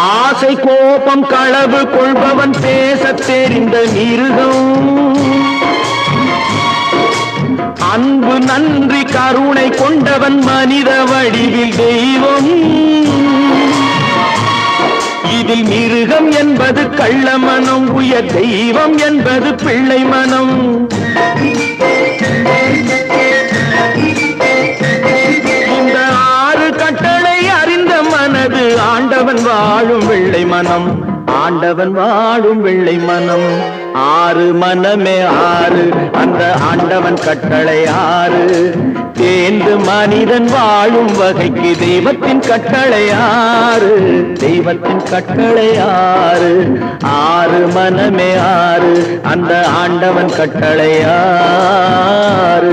ஆசை கோபம் களவு கொள்பவன் பேசத் தெரிந்த மிருகம், அன்பு நன்றி கருணை கொண்டவன் மனித வடிவில் தெய்வம். இதில் மிருகம் என்பது கள்ள மனம், உயர் தெய்வம் என்பது பிள்ளை மனம். இந்த 6 கட்டளை அறிந்த மனது ஆண்டவன் வாழும் வெள்ளை மனம், ஆண்டவன் வாழும் வெள்ளை மனம். 6 மனமே 6, அந்த ஆண்டவன் கட்டளை 6. தேர்ந்து மனிதன் வாழும் வகைக்கு தெய்வத்தின் கட்டளை 6, தெய்வத்தின் கட்டளை 6. 6 மனமே 6, அந்த ஆண்டவன் கட்டளை 6.